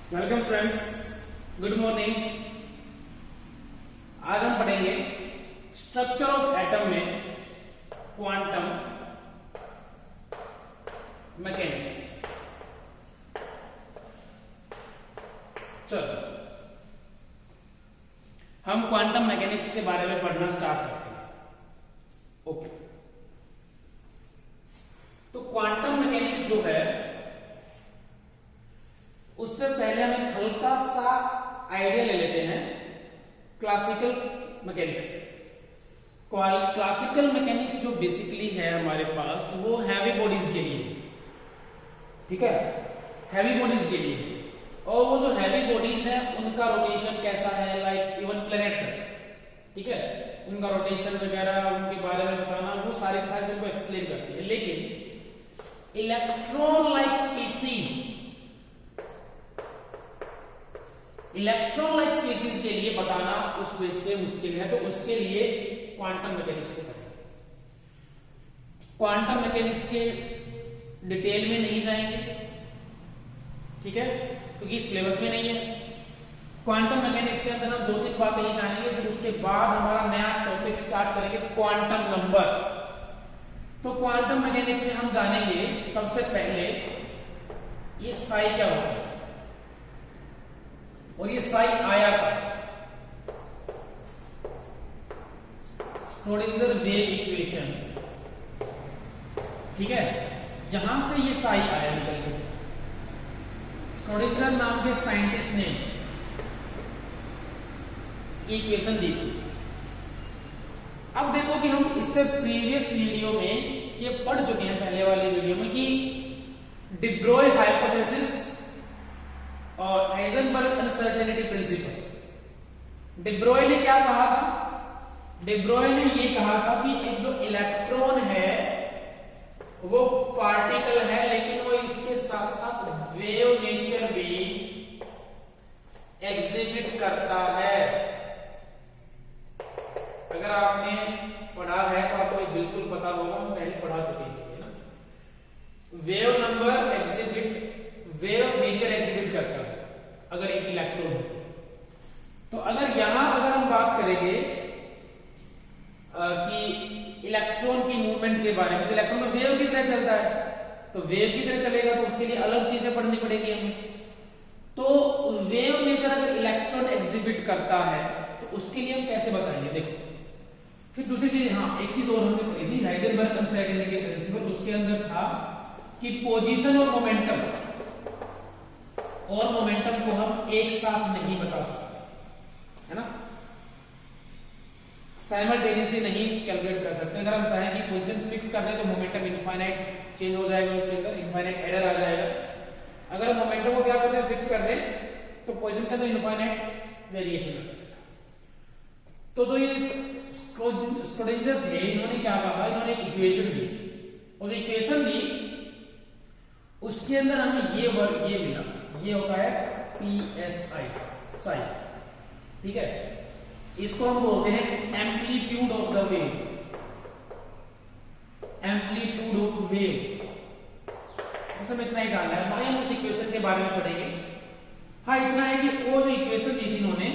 Welcome friends, good morning. आज हम पढ़ेंगे स्ट्रक्चर ऑफ एटम में क्वांटम मैकेनिक्स। चलो हम क्वांटम मैकेनिक्स के बारे में पढ़ना स्टार्ट करते हैं। ओके, तो क्वांटम मैकेनिक्स जो है उससे पहले हम एक हल्का सा आइडिया ले लेते हैं क्लासिकल मैकेनिक्स। क्लासिकल मैकेनिक्स जो बेसिकली है हमारे पास वो हैवी बॉडीज के लिए, ठीक है, हैवी बॉडीज के लिए। और वो जो हैवी बॉडीज है उनका रोटेशन कैसा है, लाइक इवन प्लेनेट तक, ठीक है, उनका रोटेशन वगैरह उनके बारे में बताना, वो सारे के सारे उनको एक्सप्लेन करती है। लेकिन electron like species, electron like species के लिए बताना उस बेस पे मुश्किल है, तो उसके लिए क्वांटम मैकेनिक्स को पढ़ेंगे। क्वांटम मैकेनिक्स के डिटेल में नहीं जाएंगे, ठीक है, क्योंकि सिलेबस में नहीं है। क्वांटम मैकेनिक्स के अंदर हम दो तीन बातें ही जानेंगे, फिर उसके बाद हमारा नया टॉपिक स्टार्ट करेंगे क्वांटम नंबर। तो क्वांटम मैकेनिक्स में हम जानेंगे सबसे पहले ये साई क्या होता है और ये साई आया कहां से। श्रोडिंगर वेव इक्वेशन, ठीक है, यहां से ये साई आया निकल के। श्रोडिंगर नाम के साइंटिस्ट ने इक्वेशन दी थी। अब देखो कि हम इससे प्रीवियस वीडियो में ये पढ़ चुके हैं, पहले वाले वीडियो में, कि डी ब्रोई हाइपोथेसिस और Heisenberg uncertainty principle. D Brohi ने क्या कहा था? डी ब्रोई ने ये कहा था कि एक जो इलेक्ट्रॉन है वो पार्टिकल है, लेकिन वो इसके साथ साथ वेव नेचर भी एग्जिबिट करता है। अगर आपने पढ़ा है तो आपको बिल्कुल पता होगा, हम पहले पढ़ा चुके हैं ना। Wave number exhibit, wave nature exhibit करता है अगर एक इलेक्ट्रॉन है। तो अगर यहां हम बात करेंगे कि इलेक्ट्रॉन की मूवमेंट के बारे में, तो इलेक्ट्रॉन में वेव की तरह चलता है, तो वेव की तरह चलेगा तो उसके लिए अलग चीजें पढ़नी पड़ेगी हमें। तो वेव नेचर अगर इलेक्ट्रॉन एग्जिबिट करता है तो उसके लिए हम कैसे बताएंगे, देखो। फिर दूसरी चीज, हाँ, एक चीज और हमने पढ़ी थी, हाइजेनबर्ग अनसर्टेनिटी प्रिंसिपल। उसके अंदर था कि पोजीशन और मोमेंटम को हम एक साथ नहीं बता सकते, है ना, साइमल्टेनियसली नहीं कैलकुलेट कर सकते। अगर हम चाहें कि पोजीशन फिक्स कर दें तो मोमेंटम इनफाइनाइट चेंज हो जाएगा, उसके अंदर इनफाइनाइट एरर आ जाएगा। अगर हम मोमेंटम को क्या करते हैं, फिक्स कर दें, तो पोजीशन के अंदर इनफाइनाइट वेरिएशन हो जाएगा। तो जो ये श्रोडिंगर थे, इन्होंने क्या कहा, इन्होंने एक इक्वेशन दी, और जो इक्वेशन दी उसके अंदर हमें ये वर्ड ये मिला, ये होता है PSI, साई, ठीक है। इसको हम बोलते हैं amplitude of the wave, amplitude of wave. हम इतना ही जानना है, हम उस इक्वेशन के बारे में पढ़ेंगे। हाँ, इतना है कि वो जो इक्वेशन दी थी इन्होंने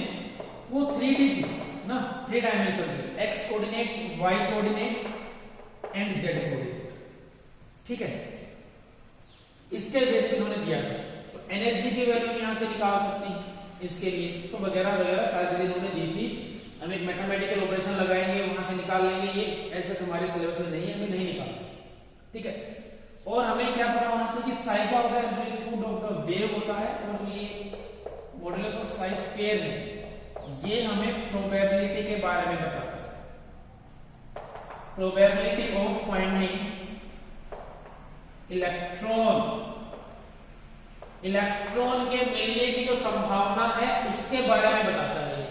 वो 3D थी ना, 3 डायमेंशन थी, x coordinate, y coordinate and z coordinate, ठीक है। इसके बेस पे इन्होंने दिया था। तो एनर्जी की वैल्यू यहां से निकाल सकती है इसके लिए, तो वगैरह वगैरह सारी चीजें इन्होंने दी थी। हम एक मैथमेटिकल ऑपरेशन लगाएंगे, वहां से निकाल लेंगे, ये ऐसे हमारे सिलेबस में नहीं है, हमें नहीं निकालना, ठीक है। और हमें क्या पता होना चाहिए कि साई क्या होता है, एम्पलीट्यूड ऑफ द वेव होता है, और ये मॉडुलस ऑफ साई स्क्वायर है, ये हमें प्रोबेबिलिटी के बारे में बताता है। प्रोबेबिलिटी ऑफ फाइंडिंग इलेक्ट्रॉन के मिलने की जो संभावना है उसके बारे में बताता है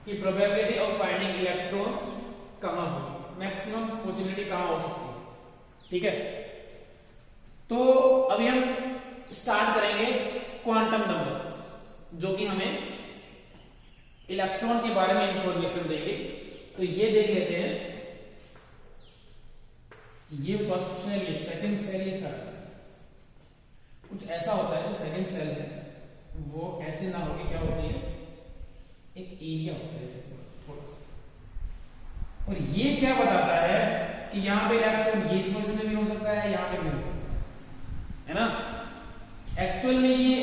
कि प्रोबेबिलिटी ऑफ फाइंडिंग इलेक्ट्रॉन कहां होगी, मैक्सिमम पॉसिबिलिटी कहां हो सकती है, ठीक है। तो अभी हम स्टार्ट करेंगे क्वांटम नंबर्स, जो कि हमें इलेक्ट्रॉन के बारे में इंफॉर्मेशन देंगे। तो ये देख लेते हैं, ये फर्स्ट सेल, ये सेकंड सेल, ये थर्ड सेल। कुछ ऐसा होता है, जो सेकंड सेल है वो ऐसे ना होगी, क्या होती है, एक एरिया होता है ऐसे थोड़ा सा। और ये क्या बताता है कि यहाँ पे इलेक्ट्रॉन ये इस पोजीशन में भी हो सकता है, यहाँ पे भी हो सकता है ना। एक्चुअल में ये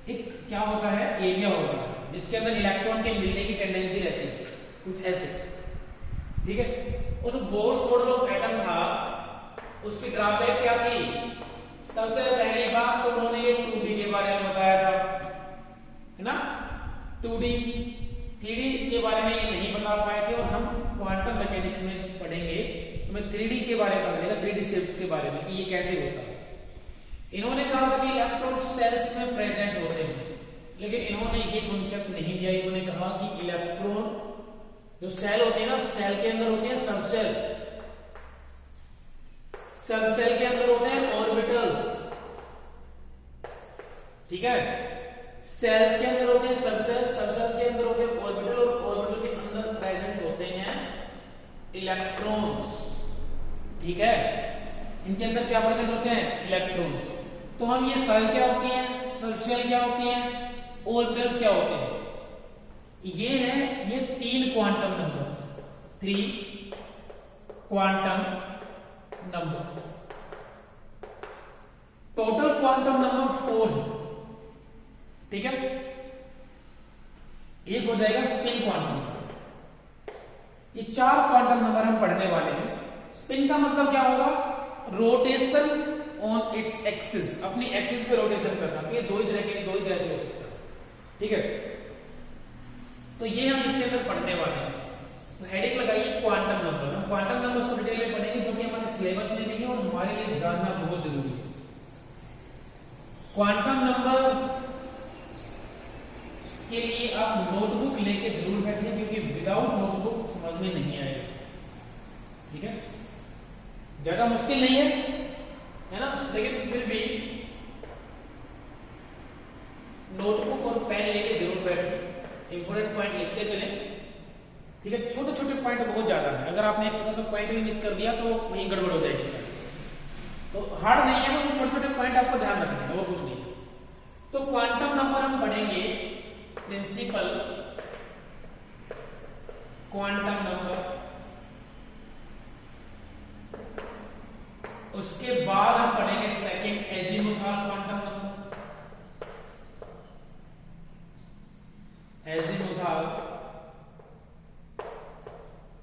एक क्या होता है, एरिया होता है जिसके अंदर इलेक्ट्रॉन के मिलने की टेंडेंसी रहती है, कुछ ऐसे, ठीक है। और जो बोर्स मॉडल ऑफ एटम था उसकी ड्रॉबैक क्या थी, सबसे पहली बात तो उन्होंने ये 2D के बारे में बताया था, है ना। 2D 3D के बारे में ये नहीं बता पाए थे, और हम क्वांटम मैकेनिक्स में पढ़ेंगे तो मैं 3D के बारे में पढ़ेगा, 3D स्टेप्स के बारे में कि ये कैसे होता है। इन्होंने कहा था कि इलेक्ट्रॉन सेल्स में प्रेजेंट होते हैं, लेकिन इन्होंने ये कॉन्सेप्ट नहीं दिया। इन्होंने कहा कि इलेक्ट्रॉन जो सेल होते हैं ना, सेल के अंदर होते हैं सब सेल, सब सेल के अंदर होते हैं ऑर्बिटल्स, ठीक है। सेल्स के अंदर होते हैं सब सेल, सब सेल के अंदर होते हैं ऑर्बिटल, और ऑर्बिटल के अंदर प्रेजेंट होते हैं इलेक्ट्रॉन्स, ठीक है। इनके अंदर क्या प्रेजेंट होते हैं, इलेक्ट्रॉन्स। तो हम ये सेल क्या होती हैं, सब सेल क्या होती हैं, ऑर्बिटल्स क्या होते हैं, ये है ये 3 quantum number, 3 quantum number. Total quantum number 4 है, ठीक है। एक हो जाएगा स्पिन क्वांटम नंबर। ये 4 क्वांटम नंबर हम पढ़ने वाले हैं। स्पिन का मतलब क्या होगा, रोटेशन ऑन इट्स एक्सिस, अपनी एक्सिस पे रोटेशन करना। तो ये दो ही तरह से हो सकता है, ठीक है। तो ये हम इसके अंदर पढ़ने वाले हैं। तो हेडिंग लगाइए क्वांटम नंबर। हम क्वांटम नंबर्स को डिटेल में पढ़ेंगे, जो कि हमारे सिलेबस में नहीं है और हमारे लिए जानना बहुत जरूरी है। क्वांटम नंबर के लिए आप नोटबुक लेके जरूर बैठिए, क्योंकि विदाउट नोटबुक समझ में नहीं आएगा, ठीक है। ज्यादा मुश्किल नहीं है ना, लेकिन फिर भी नोटबुक और पेन लेके जरूर बैठिए, इंपोर्टेंट पॉइंट लिखते चले, ठीक है। छोटे छोटे पॉइंट बहुत ज्यादा है, अगर आपने एक छोटा सा पॉइंट भी मिस कर दिया तो वहीं गड़बड़ हो जाएगी सर। तो हार्ड नहीं है, बस छोटे छोटे पॉइंट आपको ध्यान रखने हैं, वो कुछ नहीं है। तो क्वांटम नंबर हम पढ़ेंगे, प्रिंसिपल क्वांटम नंबर, उसके बाद हम पढ़ेंगे second azimuthal quantum number, azimuthal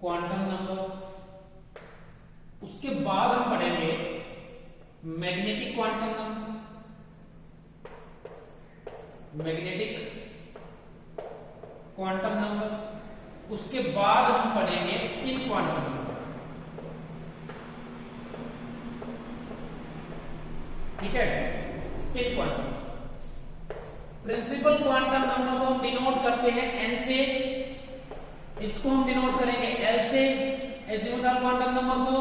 quantum number. उसके बाद हम पढ़ेंगे magnetic quantum number, magnetic quantum number. उसके बाद हम पढ़ेंगे स्पिन क्वांटम नंबर, ठीक है, spin quantum. Principal quantum number को हम डिनोट करते हैं एन से, इसको हम डिनोट करेंगे एल से, एजीमुथल क्वांटम नंबर को,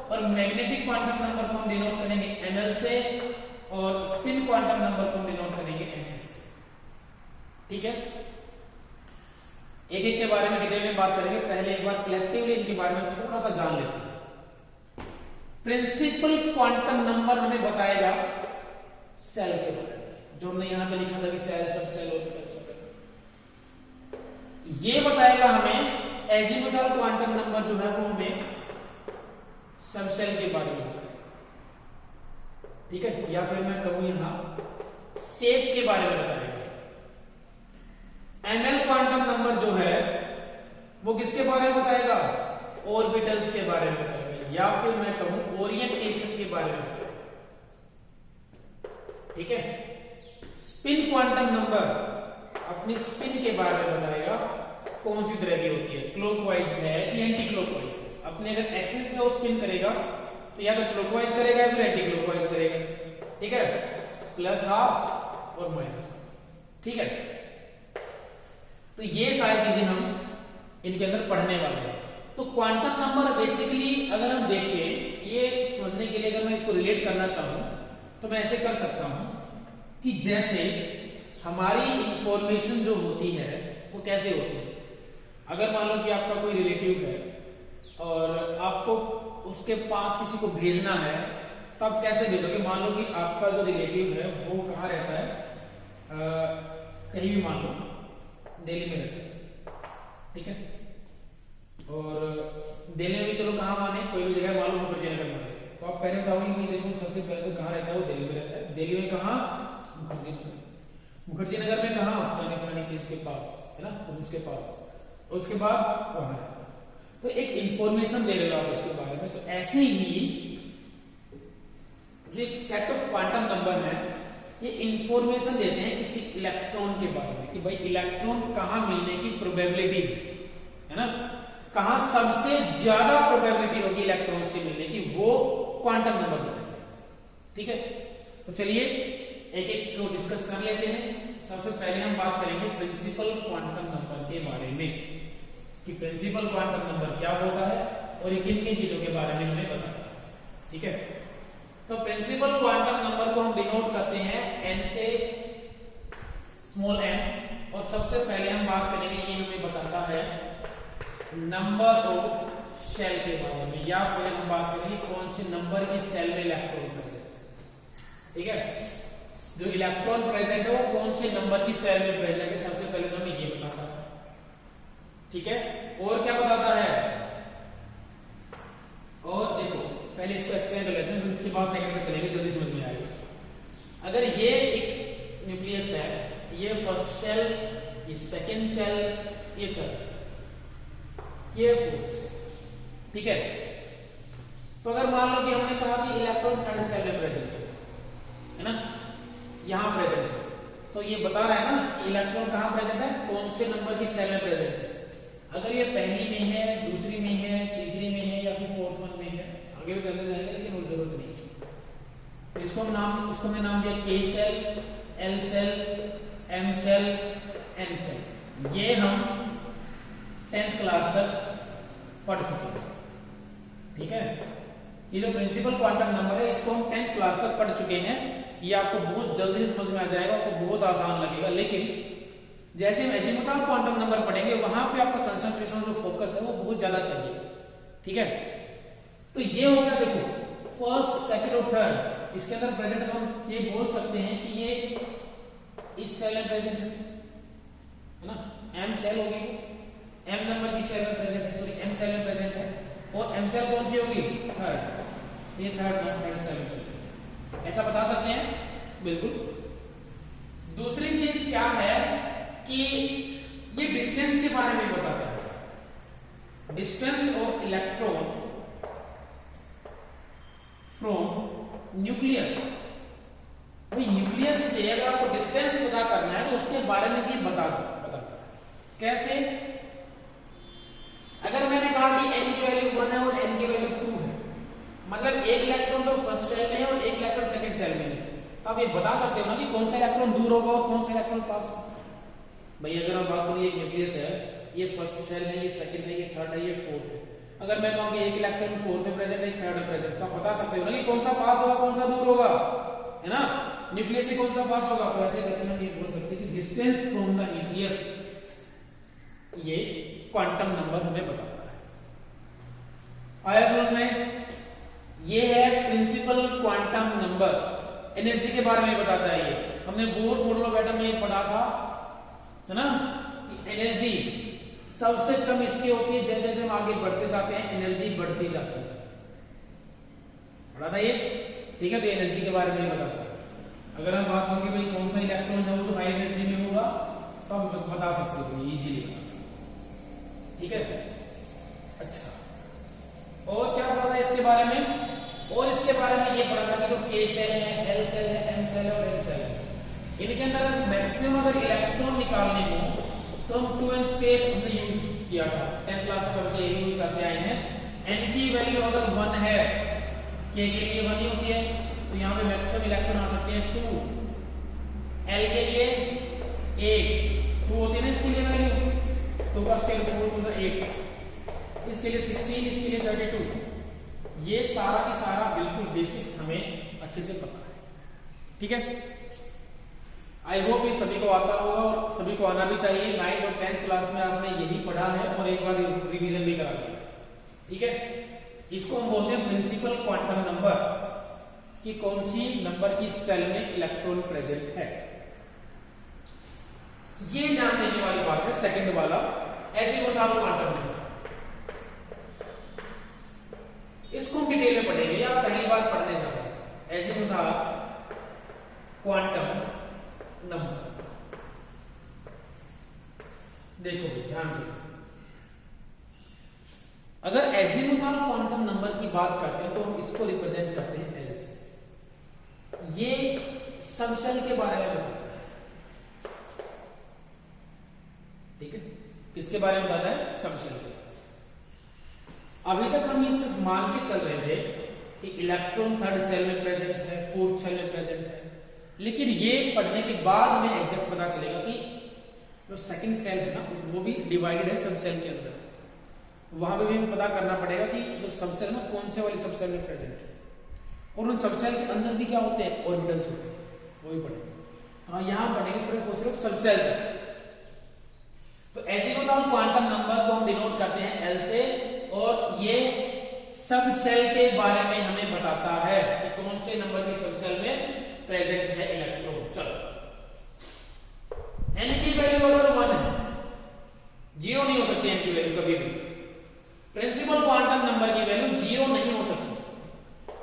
और मैग्नेटिक क्वांटम नंबर को हम डिनोट करेंगे एमएल से, और स्पिन क्वांटम नंबर को हम डिनोट करेंगे एमएस से, ठीक है। एक एक के बारे में डिटेल में बात करेंगे, पहले एक बार कलेक्टिवली इनके बारे में थोड़ा सा जान लेते हैं। प्रिंसिपल क्वांटम नंबर हमें बताएगा सेल के बारे में, जो हमने यहां पे लिखा था कि सेल, सब सेल, ऑर्बिटल, सब। ये बताएगा हमें एजीमुथल क्वांटम नंबर जो है वो हमें सब सेल के बारे में बताएगा, ठीक है। या फिर मैं कहूं यहां शेप के बारे में बताएगा। एमएल क्वांटम नंबर जो है वो किसके बारे में बताएगा, ऑर्बिटल्स के बारे में बताएगा, या फिर मैं कहूं ओरिएंटेशन के बारे में बताएगा, ठीक है। स्पिन क्वांटम नंबर अपनी स्पिन के बारे में बताएगा, कौन सी तरह की होती है, क्लॉकवाइज है कि एंटी क्लॉकवाइज है। अपने अगर एक्सिस पे वो स्पिन करेगा तो या तो क्लॉकवाइज करेगा या फिर एंटी क्लॉकवाइज करेगा, ठीक है, प्लस हाफ और माइनस, ठीक है। तो ये सारी चीजें हम इनके अंदर पढ़ने वाले हैं। तो क्वांटम नंबर बेसिकली अगर हम देखें, ये समझने के लिए अगर मैं इसको रिलेट करना चाहूं तो मैं ऐसे कर सकता हूं कि जैसे हमारी इंफॉर्मेशन जो होती है वो कैसे होती है। अगर मान लो कि आपका कोई रिलेटिव है और आपको उसके पास किसी को भेजना है, तो आप कैसे भेजोगे। मान लो कि आपका जो रिलेटिव है वो कहाँ रहता है, कहीं भी मान लो दिल्ली में रहते हैं, ठीक है, और दिल्ली में चलो कहाँ माने, कोई भी जगह मान लो मुखर्जी नगर माने, तो आप पहले बताओगे कि देखो सबसे पहले तो कहाँ रहता है, वो दिल्ली में रहता है। दिल्ली में कहाँ, मुखर्जी नगर। मुखर्जी नगर में कहाँ, फलाने फलाने चीज के पास है ना, उसके पास, उसके बाद वहां रहता है। तो एक इंफॉर्मेशन दे रहे हो आप उसके बारे में। तो ऐसे ही जो एक सेट ऑफ क्वांटम नंबर है, ये इंफॉर्मेशन देते हैं किसी इलेक्ट्रॉन के बारे में कि भाई इलेक्ट्रॉन कहाँ मिलने की प्रोबेबिलिटी है ना, कहां सबसे ज्यादा प्रोबेबिलिटी होगी इलेक्ट्रॉन्स के मिलने की, वो क्वांटम नंबर बताएंगे, ठीक है। तो चलिए एक एक को डिस्कस कर लेते हैं। सबसे पहले हम बात करेंगे प्रिंसिपल क्वांटम नंबर के बारे में कि प्रिंसिपल क्वांटम नंबर क्या होता है और ये किन किन चीजों के बारे में हमें बताता है, ठीक है। तो प्रिंसिपल क्वांटम नंबर को हम डिनोट करते हैं n से स्मॉल n, और सबसे पहले हम बात करेंगे, ये हमें बताता है नंबर ऑफ शेल के बारे में, या फिर हम बात करेंगे कौन से नंबर की सेल में इलेक्ट्रॉन प्रेजेंट है, ठीक है। जो इलेक्ट्रॉन प्रेजेंट है वो कौन से नंबर की सेल में प्रेजेंट है, सबसे पहले तो हमें ये बताता है, ठीक है। और क्या बताता है, और देखो पहले इसको एक्सप्लेन कर लेते हैं, उसके बाद सेकंड पे चलेंगे, जल्दी समझ में आएगा। अगर ये एक न्यूक्लियस है, ये फर्स्ट सेल, ये सेकंड सेल, ये थर्ड सेल, ये फोर्थ सेल, ठीक है। तो अगर मान लो कि हमने कहा कि इलेक्ट्रॉन थर्ड सेल में प्रेजेंट है ना, यहां प्रेजेंट है, तो ये बता रहा है ना कि इलेक्ट्रॉन कहां प्रेजेंट है, कौन से नंबर की सेल में प्रेजेंट है। अगर ये पहली में है, दूसरी में है, तीसरी में है, या फिर फोर्थ वन में है, आगे भी चलते जाएंगे, लेकिन वो जरूरत नहीं। इसको हम नाम, उसको हमने नाम दिया K shell, L shell, M shell, N shell. ये हम 10th क्लास तक पढ़ चुके हैं, ठीक है। ये जो प्रिंसिपल क्वांटम नंबर है, इसको हम 10th क्लास तक पढ़ चुके हैं। ये आपको बहुत जल्दी समझ में आ जाएगा, आपको बहुत आसान लगेगा, लेकिन जैसे हम एजीमुथल क्वांटम नंबर पढ़ेंगे, वहां पे आपका कंसंट्रेशन, जो फोकस है, वो बहुत ज्यादा चाहिए, ठीक है। तो ये हो गया, देखो फर्स्ट, सेकंड और थर्ड, इसके अंदर प्रेजेंट हम ये बोल सकते हैं कि ये इस सेल में प्रेजेंट है ना, एम सेल होगी, एम नंबर की सेल में प्रेजेंट है, सॉरी एम सेल में प्रेजेंट है, और एम सेल कौन सी होगी, थर्ड, ये थर्ड सेल में, ऐसा बता सकते हैं, बिल्कुल। दूसरी चीज क्या है कि ये डिस्टेंस के बारे में बताता है, distance of electron from nucleus. भाई न्यूक्लियस से अगर आपको डिस्टेंस पता करना है तो उसके बारे में भी बताता है। कैसे, अगर मैंने कहा कि n की वैल्यू 1 है और n की वैल्यू 2 है, मतलब एक इलेक्ट्रॉन तो फर्स्ट सेल में है और एक इलेक्ट्रॉन सेकंड सेल में है, तो आप ये बता सकते हो ना कि कौन सा इलेक्ट्रॉन दूर होगा और कौन सा इलेक्ट्रॉन पास होगा। भाई अगर हम बात करें, एक न्यूक्लियस है, ये फर्स्ट सेल है, ये सेकंड है, ये थर्ड है, ये फोर्थ है। अगर मैं कहूं कि एक इलेक्ट्रॉन फोर्थ में प्रेजेंट है, एक थर्ड में प्रेजेंट, तो आप बता सकते हो ना कि कौन सा पास होगा, कौन सा दूर होगा, है ना, न्यूक्लियस से कौन सा पास होगा। तो ऐसे करके हम ये बोल सकते हैं कि डिस्टेंस फ्रॉम द न्यूक्लियस, ये क्वांटम नंबर हमें बताता है। आया समझ में? ये है प्रिंसिपल क्वांटम नंबर, एनर्जी के बारे में बताता है। ये हमने बोर्स मॉडल ऑफ एटम में पढ़ा था, है ना, एनर्जी सबसे कम इसकी होती है, जैसे जैसे हम आगे बढ़ते जाते हैं एनर्जी बढ़ती जाती है, पढ़ा था ये, ठीक है। तो एनर्जी के बारे में बताता है। अगर हम बात करेंगे भाई कौन सा इलेक्ट्रॉन है वो हाई एनर्जी में होगा, तो हम बता सकते हो इजीली, ठीक है। अच्छा, और क्या पढ़ा था इसके बारे में, और इसके बारे में ये पढ़ा था कि जो के सेल है, एल सेल है, एम सेल है और एन सेल है, इनके अंदर मैक्सिमम अगर इलेक्ट्रॉन निकालने हो तो हम 2n स्क्वायर हमने यूज किया था 10th क्लास तक, हमसे यही यूज करते आए हैं। n की वैल्यू अगर 1 है, k के लिए 1 ही होती है, तो यहाँ पे मैक्सिमम इलेक्ट्रॉन आ सकते हैं 2, l के लिए 1, 2 होती है ना इसके लिए वैल्यू, 2 का स्क्वायर 4 2 8, इसके लिए 16, इसके लिए 32। ये सारा की सारा बिल्कुल बेसिक्स हमें अच्छे से पता है, ठीक है। आई होप ये सभी को आता होगा और सभी को आना भी चाहिए। 9th और 10th क्लास में आपने यही पढ़ा है और एक बार रिवीजन भी करा दिया, ठीक है। इसको हम बोलते हैं प्रिंसिपल क्वांटम नंबर, कि कौन सी नंबर की सेल में इलेक्ट्रॉन प्रेजेंट है। ये ध्यान देने वाली बात है सेकंड वाला एजीमुथाल क्वांटम नंबर। इसको हम डिटेल में पढ़ेंगे या पहली बार पढ़ने जा रहे हैं एजीमुथाल क्वांटम नंबर। देखो ध्यान से, अगर एजीमुथाल क्वांटम नंबर की बात करते हैं तो हम इसको रिप्रेजेंट करते हैं एल से। ये सबसेल के बारे में बताता है, ठीक है, किसके बारे में बताता है? सबसेल के। अभी तक हम ये सिर्फ मान के चल रहे थे कि इलेक्ट्रॉन थर्ड सेल में प्रेजेंट है, फोर्थ सेल में प्रेजेंट है, लेकिन ये पढ़ने के बाद हमें एग्जैक्ट पता चलेगा कि जो सेकंड सेल है ना वो भी डिवाइडेड है सब सेल के अंदर। वहां पे भी हमें पता करना पड़ेगा कि जो सब सेल है ना कौन से वाली सब सेल में प्रेजेंट है, और उन सब सेल के अंदर भी क्या होते हैं? ऑर्बिटल्स होते हैं, वो भी पढ़ेंगे। हाँ, यहां पढ़ेंगे सिर्फ और सिर्फ सब सेल का। तो एजीमुथाल क्वांटम नंबर को हम डिनोट करते हैं एल से, और ये सब सेल के बारे में हमें बताता है कि कौन से नंबर की सब सेल में प्रेजेंट है इलेक्ट्रॉन। चलो, एन की वैल्यू अगर 1 है, 0 नहीं हो सकती एन की वैल्यू कभी भी। प्रिंसिपल क्वांटम नंबर की वैल्यू 0 नहीं हो सकती,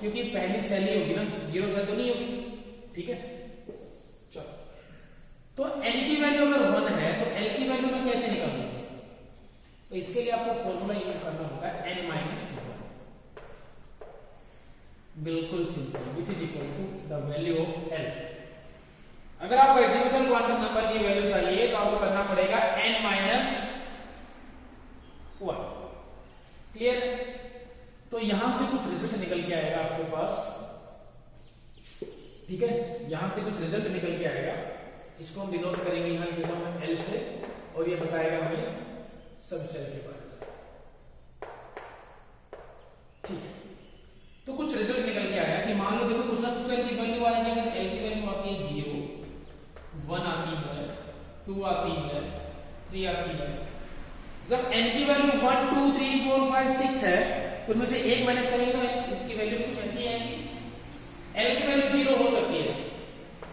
क्योंकि पहली सेल ही होगी ना, 0 सेल तो नहीं होगी, ठीक है। चलो, तो एन की वैल्यू अगर 1 है तो एल की वैल्यू में कैसे निकालूंगा? तो इसके लिए आपको फॉर्मूला यूज करना होता है n माइनस 1, बिल्कुल simple, which is equal to the value of l। अगर आपको एजीमुथाल क्वांटम नंबर की वैल्यू चाहिए तो आपको करना पड़ेगा n माइनस 1। क्लियर? तो यहां से कुछ रिजल्ट निकल के आएगा आपके पास, ठीक है, यहां से कुछ रिजल्ट निकल के आएगा। इसको हम डिनोट करेंगे, यहां लिखा हूं मैं l से, और ये बताएगा हमें सब सेल के बारे में, ठीक है। तो कुछ रिजल्ट निकल के आया कि मान लो देखो कुछ ना कुछ एल की वैल्यू आएगी। अगर एल की वैल्यू आती है 0, 1 आती है, 2 आती है, 3 आती है। जब n की वैल्यू 1 2 3 4 5 6 है तो उनमें से एक माइनस करेंगे तो इसकी वैल्यू कुछ ऐसी आएगी। एल की वैल्यू 0 हो सकती है,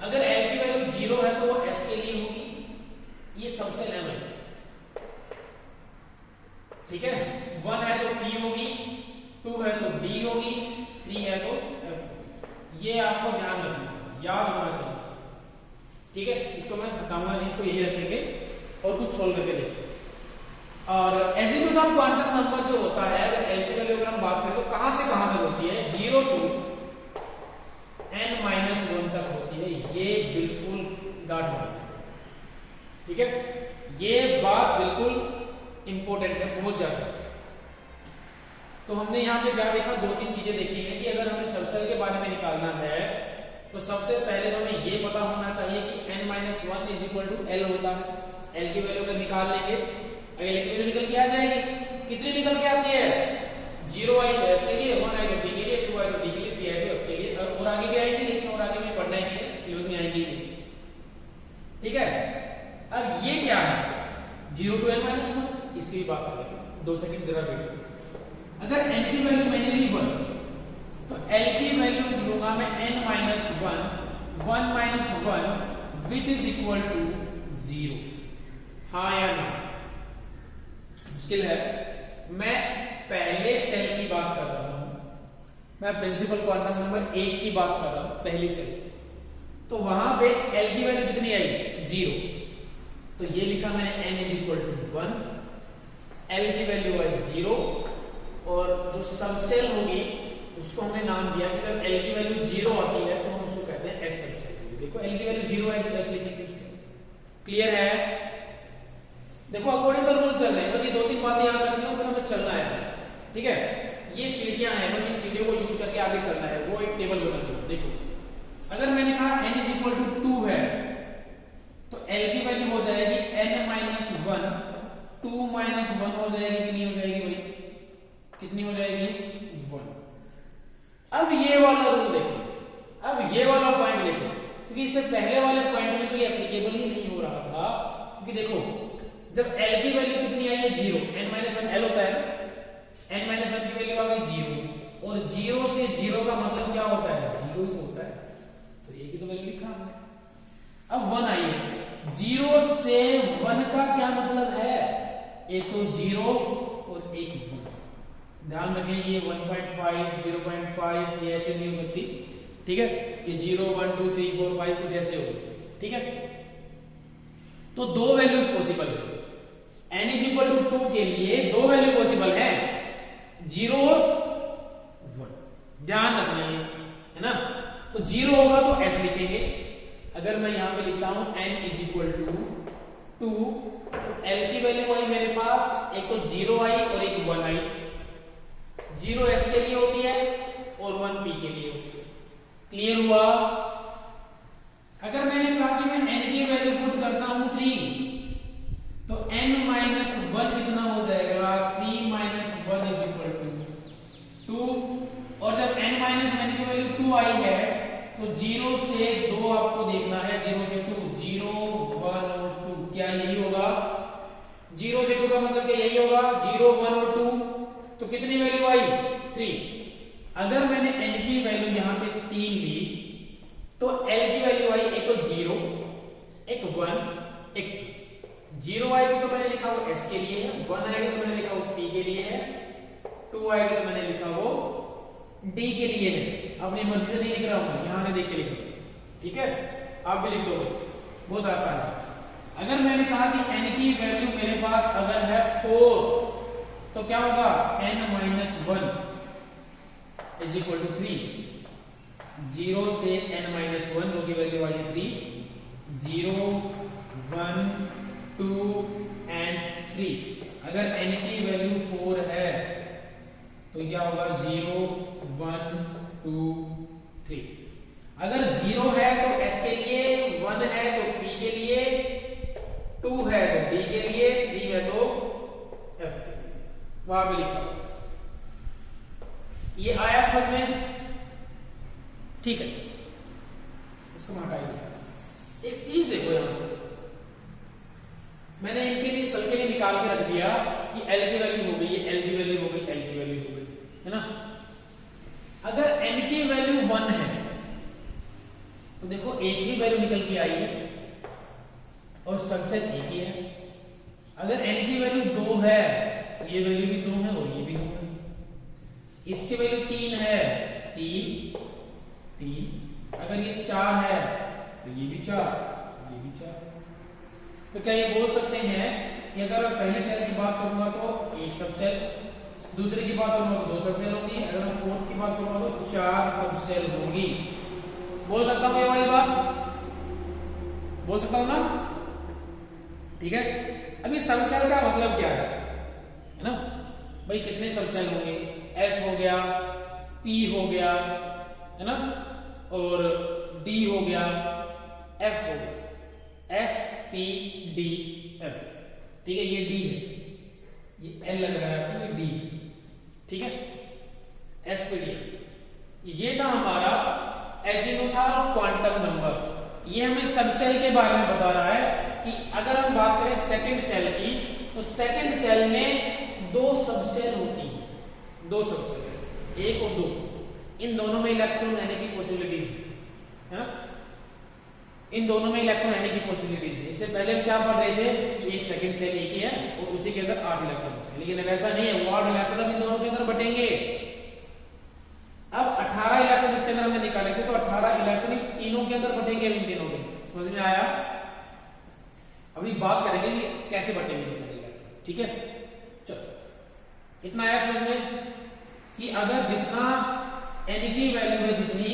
अगर एल की वैल्यू 0 है तो वो s के लिए होगी, ये सबसे लेवल, ठीक है। 1 है तो p होगी, 2 है तो d होगी, 3 है तो f। ये आपको ध्यान रखना, याद होना चाहिए, ठीक है। इसको मैं बताऊंगा नहीं, इसको यही रखेंगे और कुछ सोल्व करके देखते हैं। और एजीमुथाल क्वांटम नंबर जो होता है, अगर एल की वैल्यू अगर हम बात करें तो कहां से कहां तक होती है? 0 टू n माइनस 1 तक होती है। ये बिल्कुल गाढ़ बात है, ठीक है। ये बात बिल्कुल इंपॉर्टेंट है, बहुत ज्यादा। तो हमने यहाँ पे क्या देखा? 2-3 चीजें देखी हैं कि अगर हमें सब सेल के बारे में निकालना है तो सबसे पहले तो हमें ये पता होना चाहिए कि n minus 1 is equal to l होता है। l की वैल्यू अगर निकाल लेंगे, अगर l की वैल्यू निकल के आ जाएगी, कितनी निकल के आती है? 0 आई तो s के लिए, 1 आई तो d के लिए, 2 आई तो d के लिए, 3 आई तो f के लिए, और आगे भी आएगी, लेकिन और आगे में पढ़ना ही नहीं है, सिलेबस में आएगी, ठीक है। अब ये क्या है? 0 टू n माइनस 1, इसकी भी बात करेंगे। 2 सेकंड जरा वेट। अगर n की वैल्यू मैंने ली 1 तो l की वैल्यू लूंगा मैं n minus 1 minus 1 which is equal to 0। हाँ या ना? मुश्किल है। मैं पहले सेल की बात कर रहा हूं, मैं प्रिंसिपल क्वांटम नंबर 1 की बात कर रहा हूं, पहली सेल। तो वहां पे l की वैल्यू कितनी आई? 0। तो ये लिखा मैंने n is equal to 1, l की वैल्यू आई 0, और जो सब सेल होगी उसको हमने नाम दिया कि जब l की वैल्यू 0 आती है तो हम उसको कहते हैं s सब सेल। देखो l की वैल्यू 0 है तो s लिखेंगे उसके। क्लियर है? देखो अकॉर्डिंग टू रूल चल रहे हैं, बस ये 2-3 बातें याद रखनी हो, फिर हमें चलना है, ठीक है। ये सीढ़ियां हैं, बस इन सीढ़ियों को यूज करके आगे चलना है। वो एक टेबल बना दी। देखो अगर मैंने कहा n इज इक्वल टू 2 है तो l की वैल्यू हो जाएगी n माइनस 1, 2 माइनस 1 हो जाएगी कि नहीं हो जाएगी भाई? कितनी हो जाएगी? 1। अब ये वाला रूल देखो, अब ये वाला पॉइंट देखो, क्योंकि इससे पहले वाले पॉइंट में तो ये एप्लीकेबल ही नहीं हो रहा था। क्योंकि देखो जब l की वैल्यू कितनी आई है? 0, n माइनस 1 l होता है ना, n माइनस 1 की वैल्यू आ गई 0, और 0 से 0 का मतलब क्या होता है? 0 ही तो होता है। तो ये की तो वैल्यू लिखा हमने। अब 1 आई है, 0 से 1 का क्या मतलब है, एक तो 0 और एक 1। ध्यान रखें ये 1.5 0.5 ये ऐसे नहीं हो सकती, ठीक है, ये 0 1 2 3 4 5 कुछ ऐसे होगी, ठीक है। तो दो वैल्यूज पॉसिबल है, n इज इक्वल टू 2 के लिए दो वैल्यू पॉसिबल है, 0 और 1, ध्यान रखना है ना। तो 0 होगा तो s लिखेंगे, अगर मैं यहां पे लिखता हूं n इज इक्वल टू 2, तो l की वैल्यू आई मेरे पास, एक तो 0 आई और एक 1 आई, 0 s के लिए होती है और 1 p के लिए होती है, क्लियर हुआ। अगर मैंने कहा कि मैं n की वैल्यू पुट करता हूं 3, तो n माइनस 1 कितना हो जाएगा, 3 माइनस 1 इज इक्वल टू 2, और जब n माइनस 1 की वैल्यू 2 आई है तो 0 से 2 आपको देखना है, 0 से 2, 0 1 और 2, क्या यही होगा, 0 से 2 का मतलब क्या यही होगा, 0 1 और 2, तो कितनी वैल्यू आई 3। अगर मैंने n की वैल्यू यहां पे 3 ली तो l की वैल्यू आई, एक तो 0 एक 1, एक 0 आएगी तो मैंने लिखा वो s के लिए है, 1 आएगी तो मैंने लिखा वो p के लिए है, 2 आएगी तो मैंने लिखा वो d के लिए है। अपनी मर्जी से नहीं लिख रहा हूं, यहां से देख के लिखो, ठीक है, आप भी लिख दोगे, बहुत आसान है। अगर मैंने कहा कि n की वैल्यू मेरे पास अगर है 4, तो क्या होगा, n minus 1 is equal to 3, 0 से n माइनस 1 जो की वैल्यू आई है 3, 0 1 2 एंड 3। अगर n की वैल्यू 4 है तो क्या होगा, 0 1 2 3। अगर 0 है तो s के लिए, 1 है तो p के लिए, 2 है तो d के लिए, 3 है तो f के लिए, वहां पे लिखा। ये आया समझ में, ठीक है, इसको मैं हटाइए। एक चीज देखो यहां पर, मैंने इनके लिए सल के लिए निकाल के रख दिया कि l की वैल्यू हो गई, ये l की वैल्यू हो गई, l की वैल्यू हो गई, है ना। अगर n की वैल्यू 1 है तो देखो एक ही वैल्यू निकल के आई है और सबसेट एक ही है। अगर n की वैल्यू 2 है तो ये वैल्यू भी 2 है और ये भी 2 है, इसकी वैल्यू 3 है, 3 3, अगर ये 4 है तो ये भी 4, ये भी 4। तो क्या ये बोल सकते हैं कि अगर मैं पहले सेल की बात करूंगा तो एक सबसेल, दूसरे की बात करूंगा तो 2 सबसेल होंगी, अगर मैं फोर्थ की बात करूंगा तो 4 सबसेल होंगी। बोल सकता हूं ये वाली बात, बोल सकता हूं ना, ठीक है। अभी सबसेल का मतलब क्या है ना भाई, कितने सबसेल होंगे, s हो गया, p हो गया, है ना, और d हो गया, f हो गया, s p d f, ठीक है, ये d है, ये l लग रहा है आपको, ये d, ठीक है, s p d, ये था हमारा एजीमुथा क्वांटम नंबर। ये हमें सबसेल के बारे में बता रहा है कि अगर हम बात करें सेकंड सेल की, तो सेकंड सेल में 2 सबसेल होती है, 2 सबसेल, 1 और 2, इन दोनों में इलेक्ट्रॉन रहने की पॉसिबिलिटीज है ना, इन दोनों में इलेक्ट्रॉन रहने की पॉसिबिलिटीज है। इससे पहले हम क्या पढ़ रहे थे कि एक सेकंड सेल एक ही है और उसी के अंदर 8 इलेक्ट्रॉन है, लेकिन वैसा नहीं है, वो 8 इलेक्ट्रॉन इन दोनों के अंदर बटेंगे। अब 18 इलेक्ट्रॉन इसके अंदर हमने निकाले थे, तो 18 इलेक्ट्रॉन तीनों के अंदर बटेंगे, इन तीनों के, समझ में आया। अभी बात करेंगे कि कैसे बटेंगे इलेक्ट्रॉन, ठीक है। चलो इतना आया समझ में कि अगर जितना n की वैल्यू है जितनी,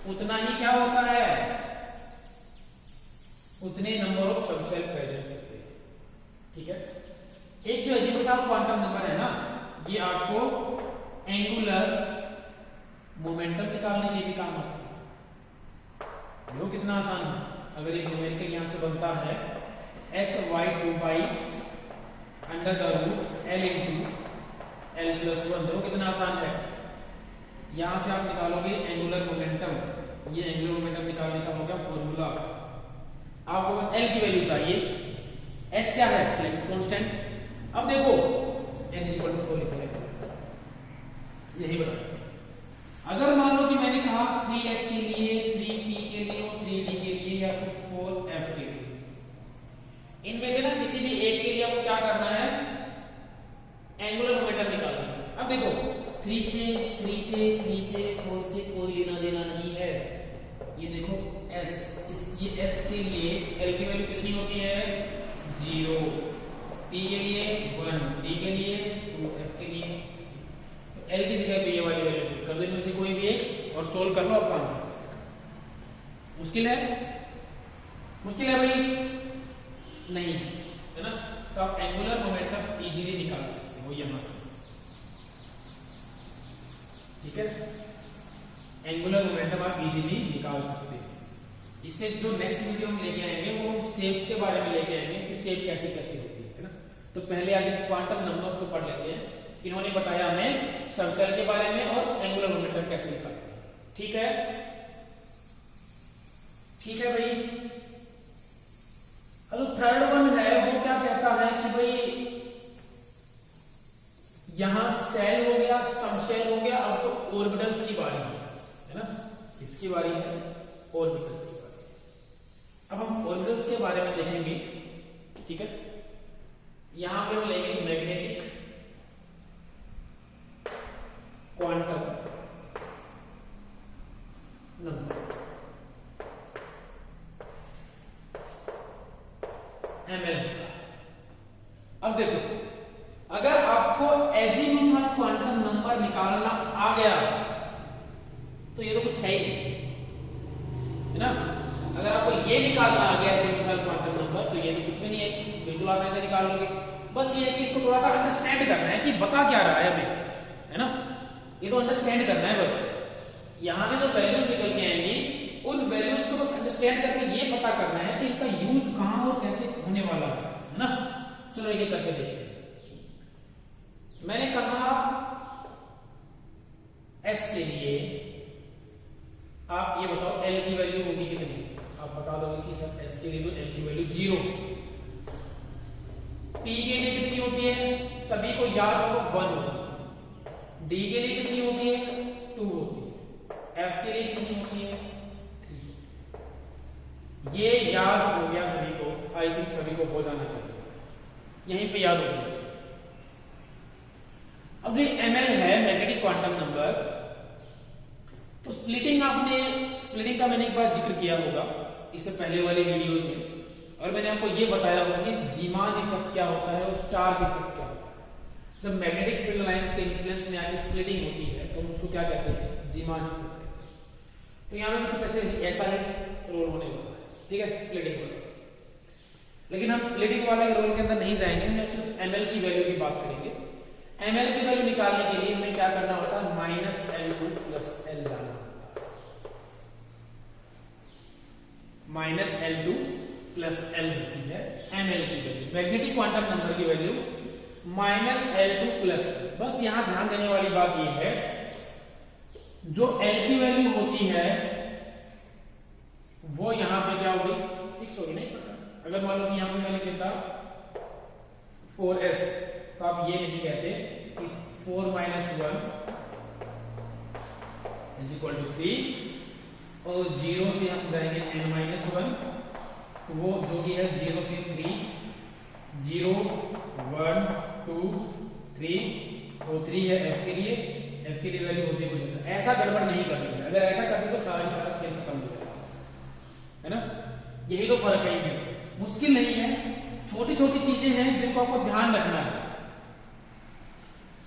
उतना ही क्या होता है, उतने नंबर ऑफ सबसेल प्रेजेंट होते हैं, ठीक है। एक जो एजीमुथा क्वांटम नंबर है ना, ये आपको एंगुलर मोमेंटम निकालने के लिए भी काम आता है। देखो कितना आसान है। अगर एक न्यूमेरिकल यहां से बनता है hy2 under the root l into l+1, देखो कितना आसान है। यहां से आप निकालोगे एंगुलर मोमेंटम, ये एंगुलर मोमेंटम निकालने का हो गया फॉर्मूला। आपको बस l की वैल्यू चाहिए, h क्या है, प्लैंक्स कांस्टेंट। अब देखो n = 4 लिखो, यही बता। अगर मान लो कि मैंने कहा 3s के लिए, 3p के लिए और 3d के लिए या फिर 4f के लिए, इनमें से ना किसी भी एक के लिए आपको क्या करना है, एंगुलर मोमेंटम निकालना है। अब देखो 3 से 4 से कोई लेना देना नहीं है। ये देखो ये S के लिए L की वैल्यू कितनी होती है 0, P के लिए 1, D के लिए 2, F के लिए तो L की जगह पे ये वाली वैल्यू कर दो इनमें से कोई भी एक और सोल्व कर लो आपका आंसर। मुश्किल है भाई? नहीं है ना। तो आप एंगुलर मोमेंटम इजीली निकाल सकते हो यहां से, ठीक है। एंगुलर मोमेंटम आप इजीली निकाल सकते हैं। इससे जो नेक्स्ट वीडियो हम लेके आएंगे वो शेप्स के बारे में लेके आएंगे कि शेप कैसे कैसे होती है ना। तो पहले आज क्वांटम नंबर्स को पढ़ लेते हैं। इन्होंने बताया हमें सर्कल के बारे में और एंगुलर मोमेंटम कैसे निकालते हैं, ठीक है भाई। अब थर्ड वन है वो क्या कहता है कि भाई यहां सेल हो गया, सबसेल हो गया, अब तो ऑर्बिटल्स की बारी है ना। इसकी बारी है ऑर्बिटल्स की बारी। अब हम ऑर्बिटल्स के बारे में देखेंगे, ठीक है। यहां पे हम लेंगे मैग्नेटिक क्वांटम नंबर ML। अब देखो अगर आपको एजीमुथल क्वांटम नंबर निकालना आ गया तो ये तो कुछ है ही नहीं, है ना। अगर आपको ये निकालना आ गया एजीमुथल क्वांटम नंबर तो ये तो कुछ भी नहीं है, बिल्कुल आसानी से निकाल लोगे। बस ये है कि इसको थोड़ा सा अंडरस्टैंड करना है कि बता क्या रहा है हमें, है ना। ये तो अंडरस्टैंड करना है बस। यहां से जो वैल्यूज निकल के आएंगी उन वैल्यूज को बस अंडरस्टैंड करके ये पता करना है कि इनका यूज कहां और कैसे होने वाला है ना। चलो ये करके देखते हैं। मैंने कहा S के लिए आप ये बताओ L की वैल्यू होगी कितनी। आप बता दोगे कि सर S के लिए तो L की वैल्यू 0। P के लिए कितनी होती है, सभी को याद होगा 1 होती है। D के लिए कितनी होती है 2 होती है। F के लिए कितनी होती है 3। ये याद हो गया सभी को, आई थिंक सभी को हो जाना चाहिए, यहीं पे याद हो जाना चाहिए। अब जो ML है मैग्नेटिक क्वांटम नंबर, तो स्प्लिटिंग का मैंने एक बार जिक्र किया होगा इससे पहले वाली वीडियोस में, और मैंने आपको ये बताया होगा कि जीमान इफेक्ट क्या होता है और स्टार्क इफेक्ट क्या होता है। जब मैग्नेटिक फील्ड लाइंस के इन्फ्लुएंस में आके स्प्लिटिंग होती है तो हम उसको क्या कहते हैं, जीमान इफेक्ट कहते हैं। तो यहां पे कुछ ऐसा ही रोल होने वाला है, ठीक है, स्प्लिटिंग वाला। लेकिन हम स्प्लिटिंग वाले रोल के अंदर नहीं जाएंगे, हम सिर्फ ML की वैल्यू की बात करेंगे। ML की वैल्यू निकालने के लिए हमें क्या करना होता है, -L2 + L जाना होता है। -L2 + L होती है ML की वैल्यू, मैग्नेटिक क्वांटम नंबर की वैल्यू -L2 + L। बस यहां ध्यान देने वाली बात यह है, जो L की वैल्यू होती है वो यहां पे क्या होगी, फिक्स होगी। नहीं, अगर मान लो कि यहां पे मैंने कहता 4s, तो आप ये नहीं कहते कि 4 - 1 = 3 और 0 से हम जाएंगे n-1, तो वो जो भी है 0 से 3, 0 1 2 3, तो 3 है F के लिए, F के लिए वैल्यू होती है कुछ ऐसा गड़बड़ नहीं करनी है। अगर ऐसा करते तो सारा खेल खत्म हो जाएगा, है ना। यही तो फर्क है, मुश्किल नहीं है, छोटी छोटी चीजें हैं जिनको आपको ध्यान रखना है।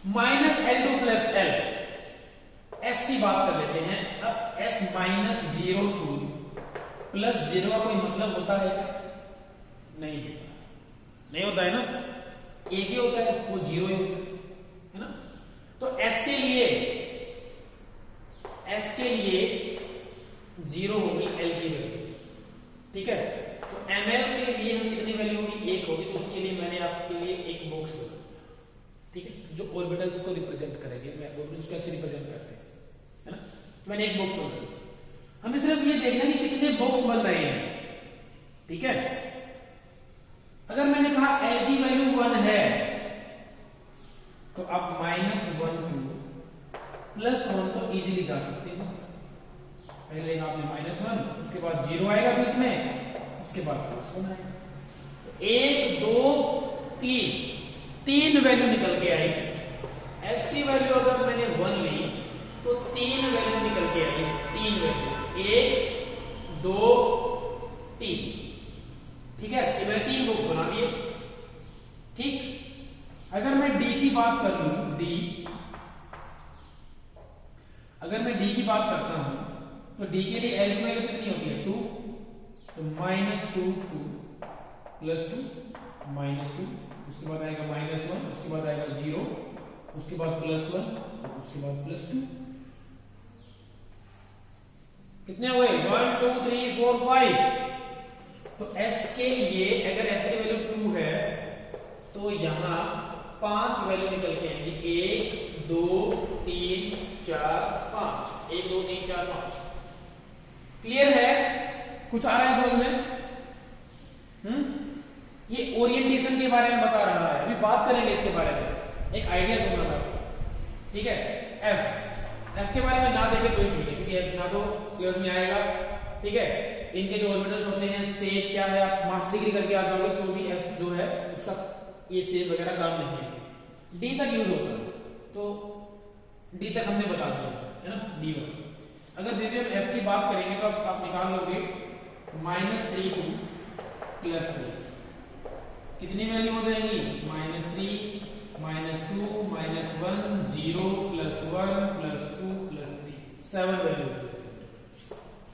-L2 + L, S की बात कर लेते हैं। अब S -02 + 0 का कोई मतलब होता है क्या, नहीं होता है ना, एक ही होता है, वो 0 ही होता है ना। तो S के लिए 0 होगी L की वैल्यू, ठीक है। तो ML के लिए हम कितनी वैल्यू होगी, 1 होगी। तो उसके लिए मैंने आपके लिए एक बॉक्स बना दिया, ठीक है, जो ऑर्बिटल्स को रिप्रेजेंट करेंगे। मैं ऑर्बिटल्स कैसे रिप्रेजेंट करते हैं, है ना। तो मैंने एक बॉक्स बना दिया। हमें सिर्फ ये देखना है कि कितने बॉक्स बन रहे हैं, ठीक है। अगर मैंने कहा L की वैल्यू 1 है तो आप -1 2 + 1 तो इजीली जा सकते हो। पहले आपने -1, उसके बाद 0 आएगा बीच में, उसके बाद +1 आएगा। तो एक तीन वैल्यू निकल के आई। एस की वैल्यू अगर मैंने 1 ली तो 3 वैल्यू निकल के आई, 3 वैल्यू 1 2 3। ठीक है, ये मैंने 3 बॉक्स बना दिए। ठीक, अगर मैं डी की बात कर लूं, अगर मैं डी की बात करता हूं तो डी के लिए एल की वैल्यू कितनी होती है 2, तो -2 2 +2 -2, उसके बाद आएगा -1, उसके बाद आएगा 0, उसके बाद +1, उसके बाद +2। कितने हुए 1 2 3 4 5। तो एस के लिए अगर एस की वैल्यू 2 है तो यहां 5 वैल्यू निकल के आएंगी, 1 2 3 4 5, 1 2 3 4 5। क्लियर है? कुछ आ रहा है समझ में? ये ओरिएंटेशन के बारे में बता रहा है, अभी बात करेंगे इसके बारे में, एक आइडिया दूंगा मैं। ठीक है, एफ के बारे में ना देखे कोई ठीक है, क्योंकि एफ ना तो सिलेबस में आएगा। ठीक है, इनके जो ऑर्बिटल्स होते हैं, सेक क्या है, आप मास्टर डिग्री करके आ जाओगे तो भी एफ जो है उसका ये सेक वगैरह काम नहीं है, डी तक यूज होता है, तो डी तक हमने बता दिया है ना, D1। अगर फिर भी हम एफ की बात करेंगे तो आप निकाल लोगे -3 2 +3, कितनी वैल्यू हो जाएगी -3 -2 -1 0 +1 +2 +3, 7 वैल्यू।